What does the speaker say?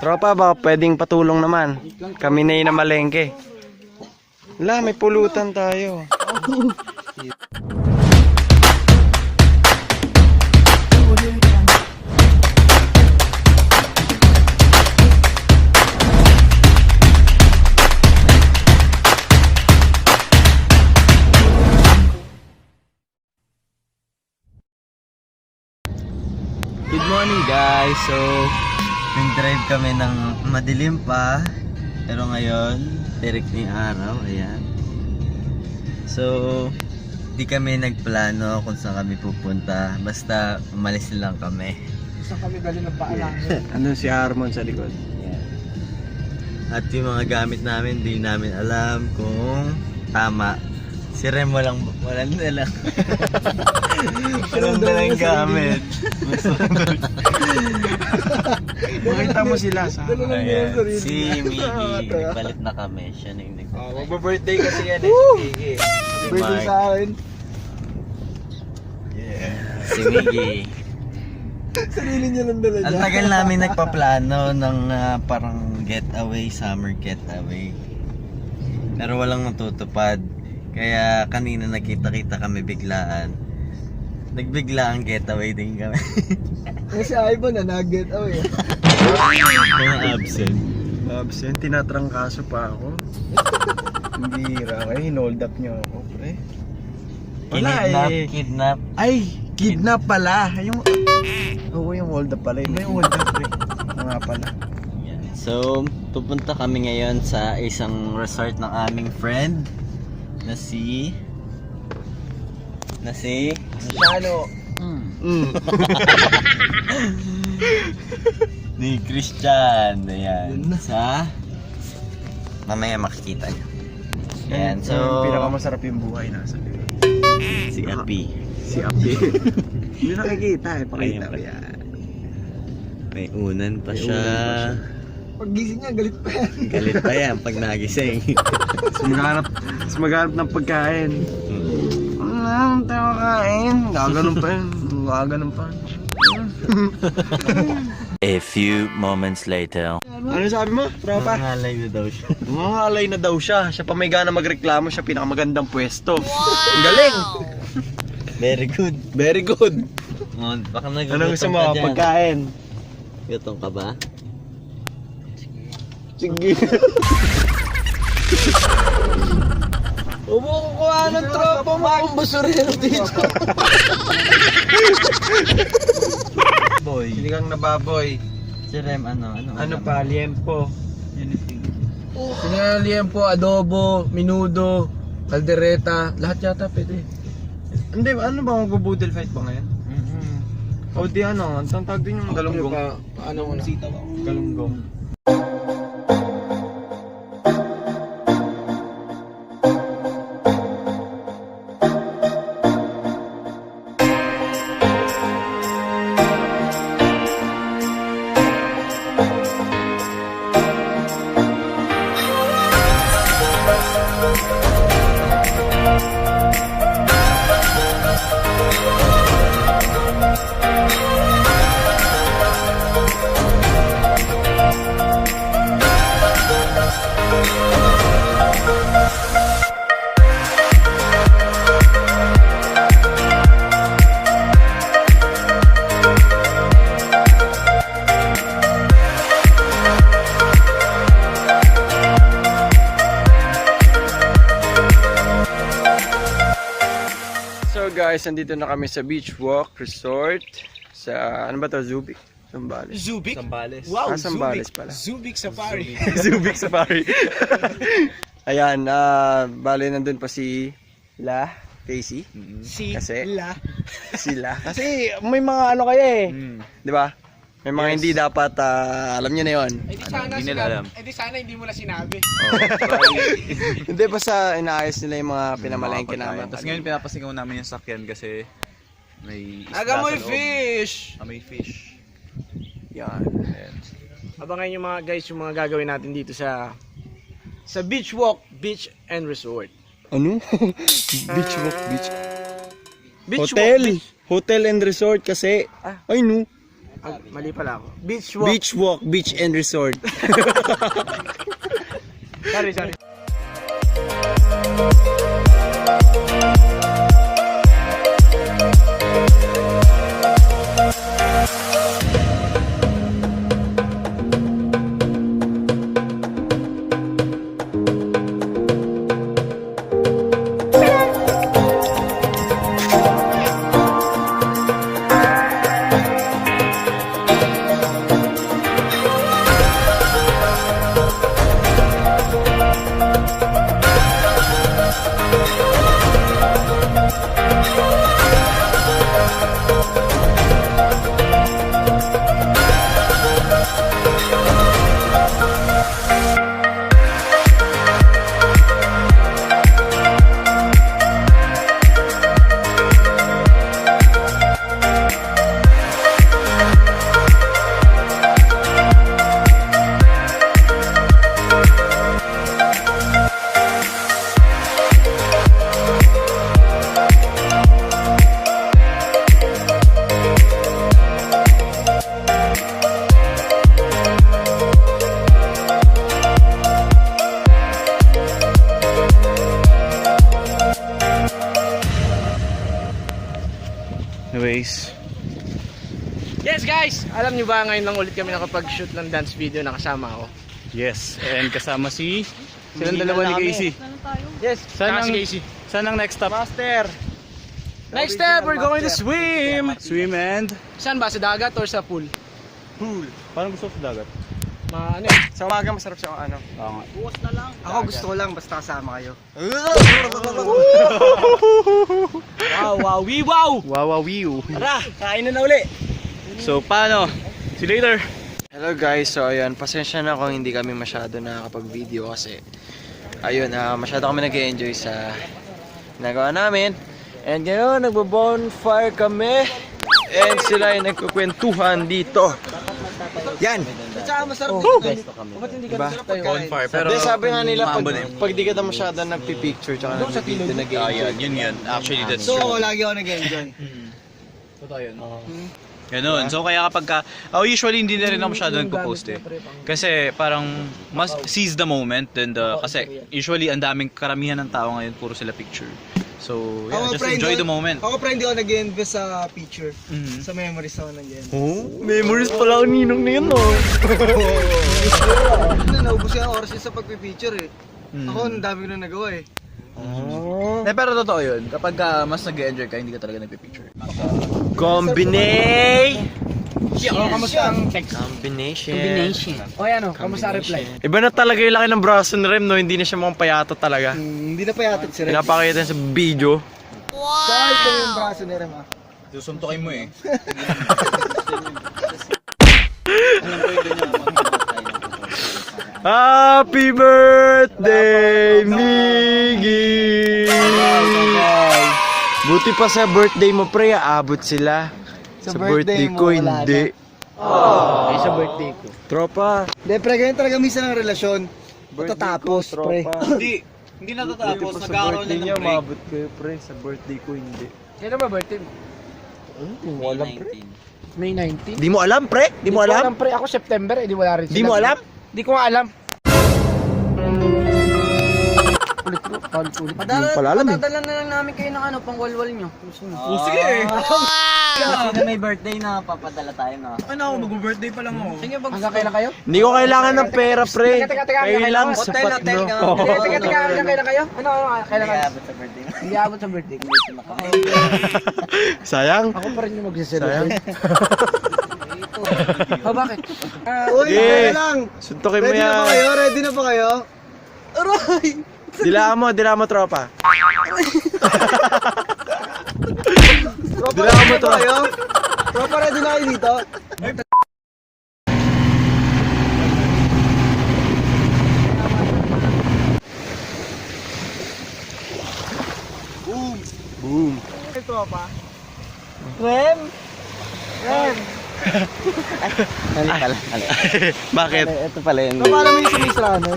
Tropa, baka pwedeng patulong naman. Kami na na malengke. Wala, may pulutan tayo. Good morning guys! So, nag-drive kami ng madilim pa. Pero ngayon, direct na yung araw. Ayan. So, di kami nagplano kung saan kami pupunta. Basta, umalis lang kami. Saan kami galing ng paalang? Andun si Harmon sa likod. At yung mga gamit namin, di namin alam kung tama. Si Rem walang dala. Walang dalang gamit. Makita mo sila sa... Ayan. Si Miggy, palit na kami. Siya na yung Magba-birthday kasi yan eh. Sige. Birthday sa akin. Si Miggy. Sarili niya lang dala niya. Ang tagal namin nagpaplano ng parang getaway, summer getaway. Pero walang natutupad. Kaya kanina nakita-kita kami biglaan. Nagbiglaang getaway din kami. Kasi Ivan na nag-get away. Mga absent. Absent, tinatrangkaso pa ako. Hindi kayo, hinold up niyo ako, pre. Wala Kidnap. Ay, kidnap pala. Oo, yung hold up pala. Iba yung hold up, pre. Mga pala. So, pupunta kami ngayon sa isang resort ng aming friend na si Ano? ni Christian. Ayan. Sa mamaya makikita niyo. Ayan. So, pinakamasarap yung buhay nasa likod. si Api. Si Api. Hindi nakikita eh. Pakita mo Ayan. yan. May unan pa May siya. unan pa siya. Pag gising niya, galit pa yan. Galit pa yan pag nagising. Mas maghanap ng pagkain. Ano tayo kain? Gaganon pa yun. Gaganon pa. A few moments later. Ano sabi mo, tropa? Mangalay na daw siya. Mangalay na daw siya. Siya pa may gana magreklamo. Siya pinakamagandang pwesto. Ang galing! Very good. Very good. Baka Ano gusto mo? Pagkain? Gutom ka ba? Sige. Umukukuha ng tropa mo akong basurero dito. Boy. Hindi kang nababoy. Si Rem, Ano pa? Liempo. Sinaliempo, adobo, minudo, kaldereta, lahat yata pwede. Hindi, ano ba? Magbo-boodle fight ba ngayon? O di ano? Ang tawag din yung galunggong. Paano mo nasita ba? Galunggong. Guys, nandito na kami sa Beach Walk Resort sa, ano ba to? Zubik? Zambales. Zubik? Sambales. Wow, Zambales pala. Zubik Safari. Zubik Safari. Ayan, bale nandun pa si Casey. Kasi sila. Kasi may mga ano kayo eh. 'Di ba? May mga hindi dapat alam niyo na 'yon. Di sana hindi mo na sinabi. Hindi basta inaayos nila yung mga pinamalengke namin. Tapos ngayon pinapasigaw namin yung sakyan kasi may isda Aga mo sa yung loob. fish! May fish. Yan. Abangan nyo mga guys yung mga gagawin natin dito sa Beach Walk, Beach and Resort. Ano? Beach Walk, beach. Beach Hotel. Walk, beach. Hotel and resort kasi. Ay no. Mali pala ako. Beach walk. Beach walk, beach and resort. Sorry. Anyways, Yes guys! Alam nyo ba ngayon lang ulit kami nakapag-shoot ng dance video na kasama ako? Yes, and kasama si... Silang dalawa ni Casey. Yes, Saan si ang- Casey. Saan ang next stop? Master! Next step, we're going to swim! Swim and... Saan ba? Sa dagat or sa pool? Parang gusto ko sa dagat. Ano eh? sa umaga masarap siya ano. Oo nga. Ako gusto ko lang basta kasama kayo. Wow! Wow! Wawawiw. Tara! Kain na uli! So, paano? See you later. Hello guys, so ayun, pasensya na kung hindi kami masyado nakakapag-video kasi ayun, masyado kami nag-enjoy sa ginagawa namin. And ngayon, nagbo-bonfire kami. And sila ay nagkukwentuhan dito. Yan! Masarap Besto kami. Ba't hindi ka Diba? masarap tayo? Bonfire, pero... Pero sabi nga nila, maambon eh. pag di ka na masyado nagpipicture tsaka nag-video, nag-enjoy. Yun. Actually, that's true. lagi ako nag-enjoy. Totoo yun. Ganun. So kaya kapag ka, usually hindi na rin ako masyado nagpo-post eh. Kasi parang mas seize the moment and kasi usually ang daming karamihan ng tao ngayon puro sila picture. So yeah, just enjoy the moment. Ako pa hindi ako nag-invest sa picture. Mhm. Sa memories ako nag-invest. Memories pala ang ninong na yun, no? Naubos yung oras yun sa pagpipicture eh. Ako, ang dami ko na nagawa eh. Pero totoo yun. Kapag mas nag-enjoy ka, hindi ka talaga nagpe-picture. Kamusta ang text? Combination. O yan o, kamusta ang reply? Iba na talaga yung laki ng braso ni Rem, no? Hindi na siya mukhang payatot talaga. Hindi na pa yatot si Rem. Pinapakita sa video. Kahit ko yung braso ni Rem ah. Susuntokin mo eh. Happy birthday, Miggy! Buti pa sa birthday mo, pre, aabot sila. Sa birthday mo, ko, wala hindi. Ay, sa birthday ko. Tropa. Hindi, pre, ganyan talaga minsan ang relasyon. Matatapos, pre. Hindi natatapos. Nagkakaroon lang ng break. maabot ko, pre. Sa birthday ko, hindi. Kailan ba birthday mo? Hindi mo alam, pre. May 19? Di mo alam, pre? Di mo alam? pre. Ako September, di wala rin sila. Di mo alam? Di ko nga alam. Ulit ko, ulit. Pala alam eh. Padala na lang namin kayo ng pangwalwal nyo. Sige eh. Sino may birthday na papadala tayo na? Ano ako, mag-birthday pa lang ako. Sige, Hanggang kailan kayo? Hindi ko kailangan ng pera, pre. Teka, Kayo lang, Hotel, sapat, hotel bro. ka. Teka, hanggang kailan kayo? Ano, kailan kayo? Abot sa birthday mo. Hindi abot sa birthday ko. Sayang. Ako pa rin yung mag-celebrate. Oh, bakit? Uy, Sige. kaya lang. Suntukin mo Ready na ba yan. kayo? Ready na ba kayo? Dila mo, tropa. Tropa, Dila mo ready na to. ba kayo? Tropa, ready na kayo dito? Boom. Tropa. Bakit? Ito pala yun. Tropa, alam mo yung sumisra, no?